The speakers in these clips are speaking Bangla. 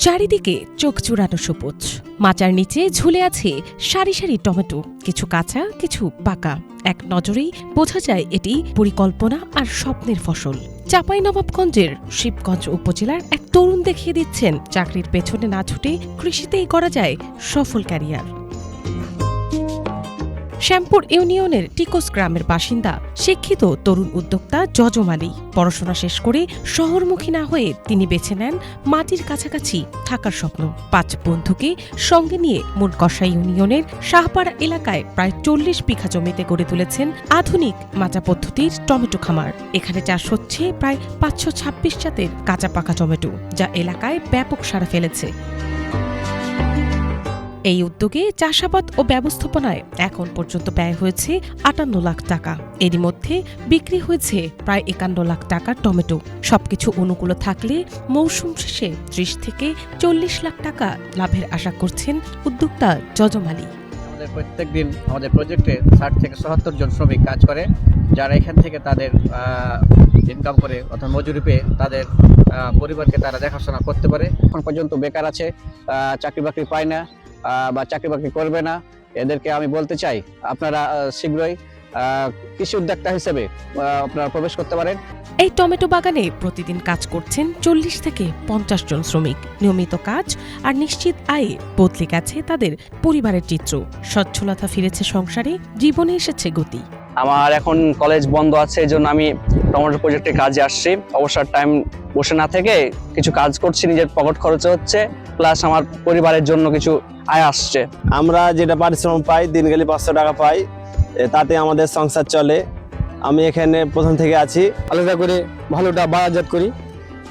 চারিদিকে চোখ জুড়ানো সবুজ, মাচার নিচে ঝুলে আছে সারি সারি টমেটো, কিছু কাঁচা কিছু পাকা। এক নজরেই বোঝা যায় এটি পরিকল্পনা আর স্বপ্নের ফসল। চাঁপাইনবাবগঞ্জের শিবগঞ্জ উপজেলার এক তরুণ দেখিয়ে দিচ্ছেন চাকরির পেছনে না ছুটে কৃষিতেই করা যায় সফল ক্যারিয়ার। শ্যামপুর ইউনিয়নের টিকোস গ্রামের বাসিন্দা শিক্ষিত তরুণ উদ্যোক্তা যজম আলী। পড়াশোনা শেষ করে শহরমুখী না হয়ে তিনি বেছে নেন মাটির কাছাকাছি থাকার স্বপ্ন। 5 বন্ধুকে সঙ্গে নিয়ে মুনকষা ইউনিয়নের শাহপাড়া এলাকায় প্রায় 40 বিঘা জমিতে গড়ে তুলেছেন আধুনিক মাচা পদ্ধতির টমেটো খামার। এখানে চাষ হচ্ছে প্রায় 526 জাতের কাঁচা পাকা টমেটো, যা এলাকায় ব্যাপক সাড়া ফেলেছে। এই উদ্যোগে চাষাবাদ ও ব্যবস্থাপনায় এখন পর্যন্ত ব্যয় হয়েছে 58 লাখ টাকা। এরই মধ্যে বিক্রি হয়েছে প্রায় 51 লাখ টাকার টমেটো। সবকিছু অনুকূল থাকলে মৌসুম শেষে 30 থেকে 40 লাখ টাকা লাভের আশা করছেন উদ্যোক্তা যজম আলী। আমাদের প্রত্যেক দিন আমাদের প্রজেক্টে 60 থেকে 77 জন শ্রমিক কাজ করে, যারা এখান থেকে তাদের ইনকাম করে অর্থাৎ মজুরি পেয়ে তাদের পরিবারকে তারা দেখাশোনা করতে পারে। এখন পর্যন্ত বেকার আছে, চাকরি বাকরি পায় না বা চাকরি বাকরি করবে না, এদেরকে আমি বলতে চাই আপনারা শীঘ্রই কৃষি উদ্যোক্তা হিসেবে আপনারা প্রবেশ করতে পারেন। এই টমেটো বাগানে প্রতিদিন কাজ করছেন 40 থেকে 50 জন শ্রমিক। নিয়মিত কাজ আর নিশ্চিত আয়ে বদলে গেছে তাদের পরিবারের চিত্র। সচ্ছলতা ফিরেছে সংসারে, জীবনে এসেছে গতি। আমার এখন কলেজ বন্ধ আছে, এই জন্য আমি টমেটো প্রজেক্টে কাজে আসছি। অবসর টাইম বসে না থেকে কিছু কাজ করছি, নিজের পকেট খরচে হচ্ছে, প্লাস আমার পরিবারের জন্য কিছু আয় আসছে। আমরা যেটা পারিশ্রমিক পাই, দিন গেলে 500 টাকা পাই, তাতে আমাদের সংসার চলে। আমি এখানে প্রথম থেকে আছি। আলাদা করে ভালোটা বাজারজাত করি,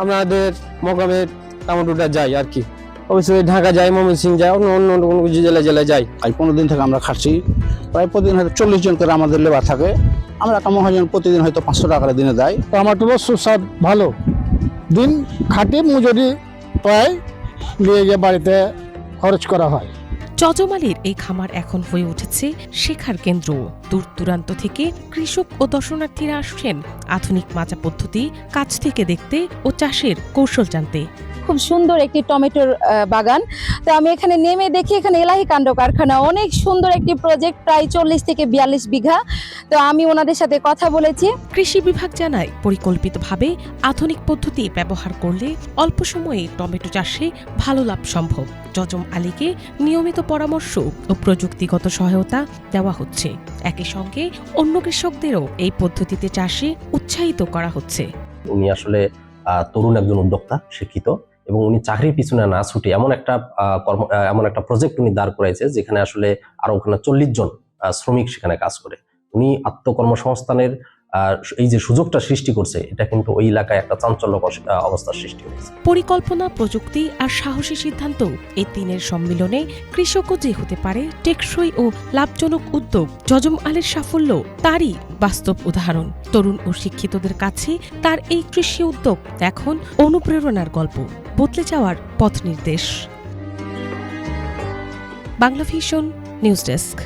আমাদের মোকামে টমেটোটা যাই আর কি। অবশ্যই ঢাকা যাই, ময়মনসিংহ যাই, অন্য কোনো জেলায় যাই। আজ 15 দিন থেকে আমরা খাচ্ছি। প্রায় প্রতিদিন হয়তো 40 জন করে আমাদের লেবার থাকে। আমরা একটা মহাজন প্রতিদিন হয়তো 500 টাকা দিনে দেয়। টমেটোর সুস্বাদ ভালো, দিন খাটে মজুরি প্রায় নিয়ে গিয়ে বাড়িতে খরচ করা হয়। যজম আলীর এই খামার এখন হয়ে উঠেছে শেখার কেন্দ্র। দূর দূরান্ত থেকে কৃষক ও দর্শনার্থীরা আসছেন আধুনিক মাচা পদ্ধতি কাছ থেকে দেখতে ও চাষের কৌশল জানতে। খুব সুন্দর একটি টমেটোর বাগান। তো আমি এখানে নেমে দেখি এখানে এলাহি কাণ্ড কারখানা, অনেক সুন্দর একটি প্রজেক্ট, প্রায় 40 থেকে 42 বিঘা। তো আমি ওনাদের সাথে কথা বলেছি। কৃষি বিভাগ জানায়, পরিকল্পিতভাবে আধুনিক পদ্ধতি ব্যবহার করলে অল্প সময়ে টমেটো চাষে ভালো লাভ সম্ভব। যজম আলীকে নিয়মিত পরামর্শ ও প্রযুক্তিগত সহায়তা দেওয়া হচ্ছে। একই সঙ্গে অন্য কৃষকদেরও এই পদ্ধতিতে চাষে উৎসাহিত করা হচ্ছে। উনি আসলে তরুণ একজন উদ্যোক্তা, শিক্ষিত, এবং উনি চাকরির পিছনে না ছুটে এমন একটা প্রজেক্ট উনি দাঁড় করাইছে, যেখানে আসলে আরো ওখানে 40 জন শ্রমিক সেখানে কাজ করে। উনি আত্মকর্মসংস্থানের এই যে সুযোগটা সৃষ্টি করছে, এটা কিন্তু ওই এলাকায় একটা চাঞ্চল্যকর অবস্থার সৃষ্টি হয়েছে। পরিকল্পনা, প্রযুক্তি আর সাহসী সিদ্ধান্ত, এই তিনের সম্মিলনে কৃষকও যে হতে পারে টেকসই ও লাভজনক উদ্যোগ। যজম আলীর সাফল্য তারই বাস্তব উদাহরণ। তরুণ ও শিক্ষিতদের কাছে তার এই কৃষি উদ্যোগ এখন অনুপ্রেরণার গল্প, বদলে যাওয়ার পথ নির্দেশ। Bangla vision news desk.